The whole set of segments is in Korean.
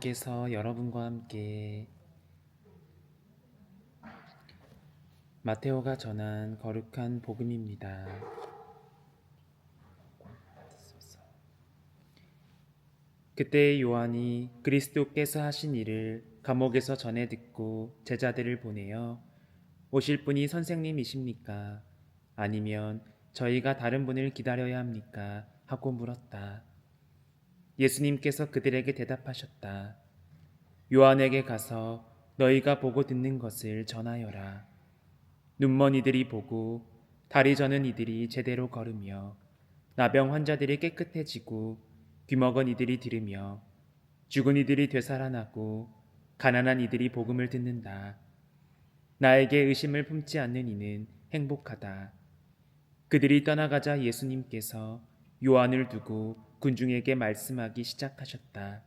께서 여러분과 함께 마테오가 전한 거룩한 복음입니다. 그때 요한이 그리스도께서 하신 일을 감옥에서 전해 듣고 제자들을 보내어 오실 분이 선생님이십니까? 아니면 저희가 다른 분을 기다려야 합니까? 하고 물었다. 예수님께서 그들에게 대답하셨다. 요한에게 가서 너희가 보고 듣는 것을 전하여라. 눈먼 이들이 보고 다리 저는 이들이 제대로 걸으며 나병 환자들이 깨끗해지고 귀먹은 이들이 들으며 죽은 이들이 되살아나고 가난한 이들이 복음을 듣는다. 나에게 의심을 품지 않는 이는 행복하다. 그들이 떠나가자 예수님께서 요한을 두고 군중에게 말씀하기 시작하셨다.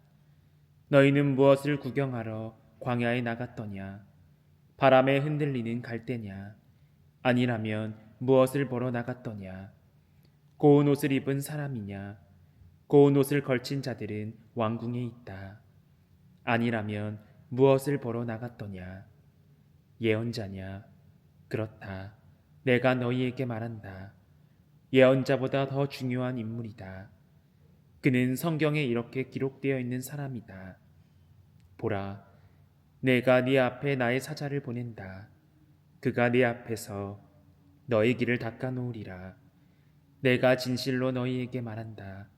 너희는 무엇을 구경하러 광야에 나갔더냐? 바람에 흔들리는 갈대냐? 아니라면 무엇을 보러 나갔더냐? 고운 옷을 입은 사람이냐? 고운 옷을 걸친 자들은 왕궁에 있다. 아니라면 무엇을 보러 나갔더냐? 예언자냐? 그렇다. 내가 너희에게 말한다. 예언자보다 더 중요한 인물이다. 그는 성경에 이렇게 기록되어 있는 사람이다. 보라, 내가 네 앞에 나의 사자를 보낸다. 그가 네 앞에서 너희 길을 닦아 놓으리라. 내가 진실로 너희에게 말한다.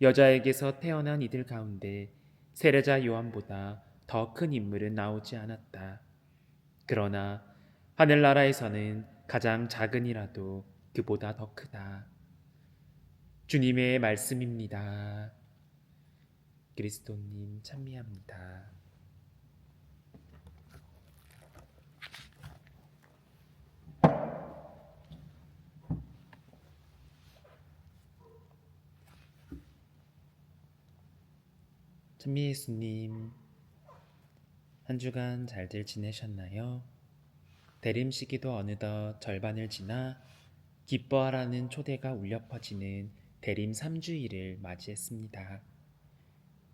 여자에게서 태어난 이들 가운데 세례자 요한보다 더 큰 인물은 나오지 않았다. 그러나 하늘나라에서는 가장 작은 이라도 그보다 더 크다. 주님의 말씀입니다. 그리스도님 찬미합니다. 찬미 예수님, 한 주간 잘들 지내셨나요? 대림 시기도 어느덧 절반을 지나 기뻐하라는 초대가 울려 퍼지는 대림 3주일을 맞이했습니다.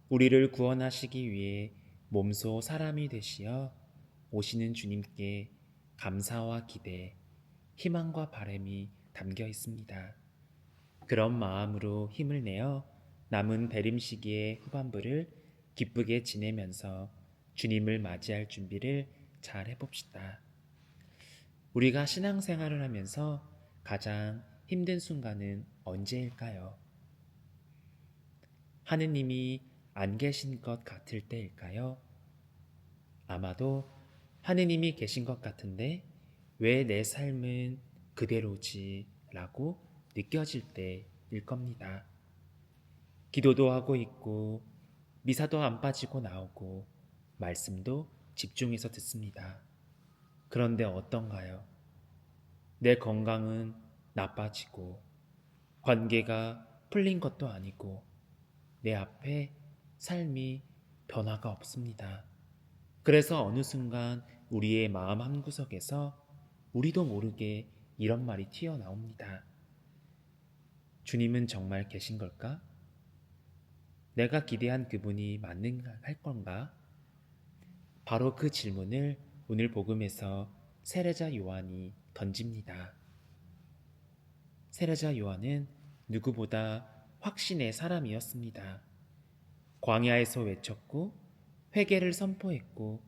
우리를 구원하시기 위해 몸소 사람이 되시어 오시는 주님께 감사와 기대, 희망과 바람이 담겨 있습니다. 그런 마음으로 힘을 내어 남은 대림 시기의 후반부를 기쁘게 지내면서 주님을 맞이할 준비를 잘 해봅시다. 우리가 신앙생활을 하면서 가장 힘든 순간은 언제일까요? 하느님이 안 계신 것 같을 때일까요? 아마도 하느님이 계신 것 같은데 왜 내 삶은 그대로지? 라고 느껴질 때일 겁니다. 기도도 하고 있고 미사도 안 빠지고 나오고 말씀도 집중해서 듣습니다. 그런데 어떤가요? 내 건강은 나빠지고 관계가 풀린 것도 아니고 내 앞에 삶이 변화가 없습니다. 그래서 어느 순간 우리의 마음 한구석에서 우리도 모르게 이런 말이 튀어나옵니다. 주님은 정말 계신 걸까? 내가 기대한 그분이 맞는가 할 건가? 바로 그 질문을 오늘 복음에서 세례자 요한이 던집니다. 세례자 요한은 누구보다 확신의 사람이었습니다. 광야에서 외쳤고 회개를 선포했고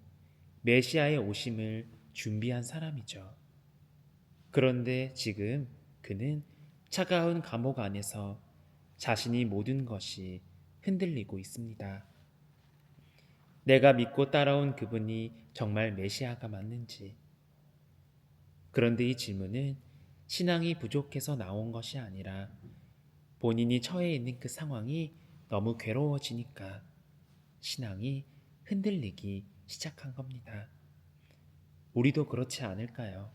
메시아의 오심을 준비한 사람이죠. 그런데 지금 그는 차가운 감옥 안에서 자신이 모든 것이 흔들리고 있습니다. 내가 믿고 따라온 그분이 정말 메시아가 맞는지. 그런데 이 질문은 신앙이 부족해서 나온 것이 아니라 본인이 처해 있는 그 상황이 너무 괴로워지니까 신앙이 흔들리기 시작한 겁니다. 우리도 그렇지 않을까요?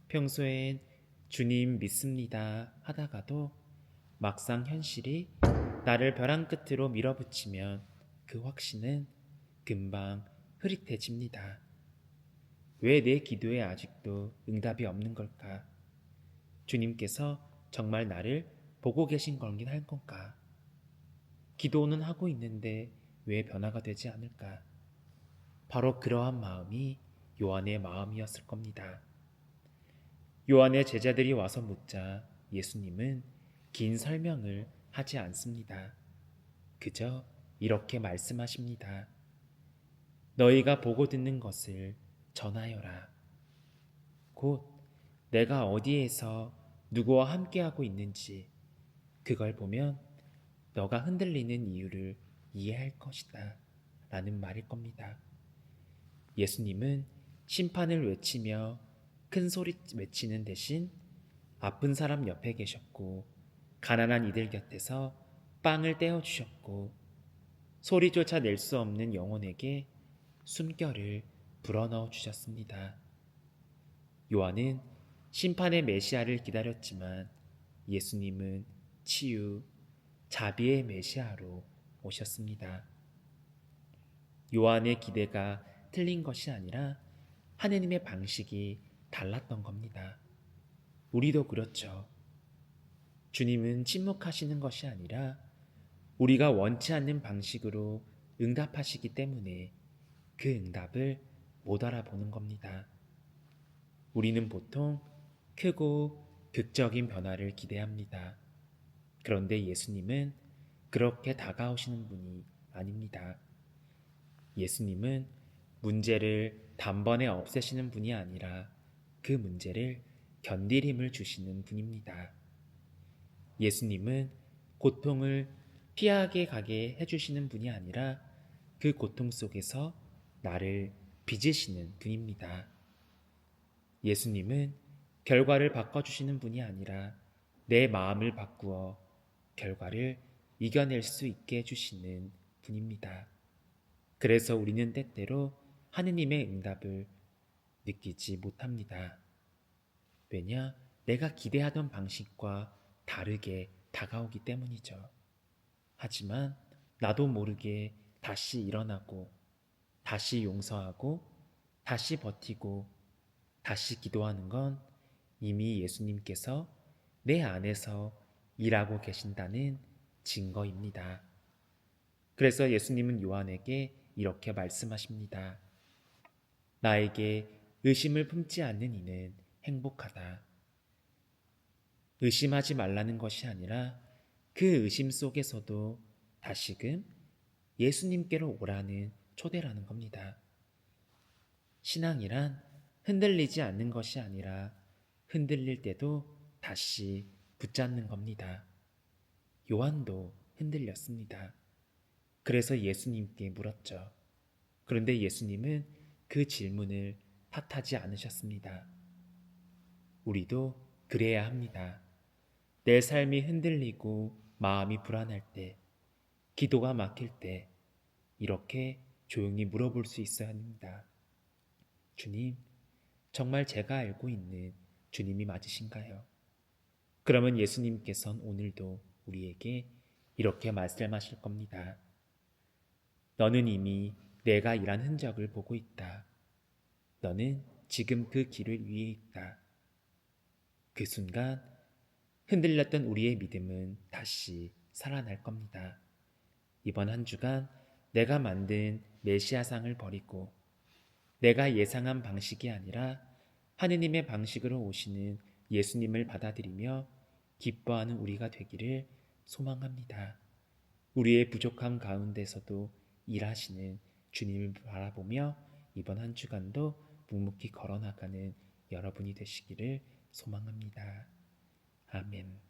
평소엔 주님 믿습니다 하다가도 막상 현실이 나를 벼랑 끝으로 밀어붙이면 그 확신은 금방 흐릿해집니다. 왜 내 기도에 아직도 응답이 없는 걸까? 주님께서 정말 나를 보고 계신 거긴 할 건가? 기도는 하고 있는데 왜 변화가 되지 않을까? 바로 그러한 마음이 요한의 마음이었을 겁니다. 요한의 제자들이 와서 묻자 예수님은 긴 설명을 하지 않습니다. 그저 이렇게 말씀하십니다. 너희가 보고 듣는 것을 전하여라. 곧 내가 어디에서 누구와 함께하고 있는지 그걸 보면 너가 흔들리는 이유를 이해할 것이다. 라는 말일 겁니다. 예수님은 심판을 외치며 큰 소리 외치는 대신 아픈 사람 옆에 계셨고 가난한 이들 곁에서 빵을 떼어주셨고 소리조차 낼 수 없는 영혼에게 숨결을 불어넣어 주셨습니다. 요한은 심판의 메시아를 기다렸지만 예수님은 치유, 자비의 메시아로 오셨습니다. 요한의 기대가 틀린 것이 아니라 하느님의 방식이 달랐던 겁니다. 우리도 그렇죠. 주님은 침묵하시는 것이 아니라 우리가 원치 않는 방식으로 응답하시기 때문에 그 응답을 못 알아보는 겁니다. 우리는 보통 크고 극적인 변화를 기대합니다. 그런데 예수님은 그렇게 다가오시는 분이 아닙니다. 예수님은 문제를 단번에 없애시는 분이 아니라 그 문제를 견딜 힘을 주시는 분입니다. 예수님은 고통을 피하게 가게 해주시는 분이 아니라 그 고통 속에서 나를 빚으시는 분입니다. 예수님은 결과를 바꿔주시는 분이 아니라 내 마음을 바꾸어 결과를 이겨낼 수 있게 해주시는 분입니다. 그래서 우리는 때때로 하느님의 응답을 느끼지 못합니다. 왜냐? 내가 기대하던 방식과 다르게 다가오기 때문이죠. 하지만 나도 모르게 다시 일어나고, 다시 용서하고, 다시 버티고, 다시 기도하는 건 이미 예수님께서 내 안에서 일하고 계신다는 증거입니다. 그래서 예수님은 요한에게 이렇게 말씀하십니다. 나에게 의심을 품지 않는 이는 행복하다. 의심하지 말라는 것이 아니라 그 의심 속에서도 다시금 예수님께로 오라는 초대라는 겁니다. 신앙이란 흔들리지 않는 것이 아니라 흔들릴 때도 다시 붙잡는 겁니다. 요한도 흔들렸습니다. 그래서 예수님께 물었죠. 그런데 예수님은 그 질문을 탓하지 않으셨습니다. 우리도 그래야 합니다. 내 삶이 흔들리고 마음이 불안할 때, 기도가 막힐 때 이렇게 조용히 물어볼 수 있어야 합니다. 주님, 정말 제가 알고 있는 주님이 맞으신가요? 그러면 예수님께서는 오늘도 우리에게 이렇게 말씀하실 겁니다. 너는 이미 내가 일한 흔적을 보고 있다. 너는 지금 그 길을 위에 있다. 그 순간 흔들렸던 우리의 믿음은 다시 살아날 겁니다. 이번 한 주간 내가 만든 메시아상을 버리고 내가 예상한 방식이 아니라 하느님의 방식으로 오시는 예수님을 받아들이며 기뻐하는 우리가 되기를 소망합니다. 우리의 부족함 가운데서도 일하시는 주님을 바라보며 이번 한 주간도 묵묵히 걸어나가는 여러분이 되시기를 소망합니다. 아멘.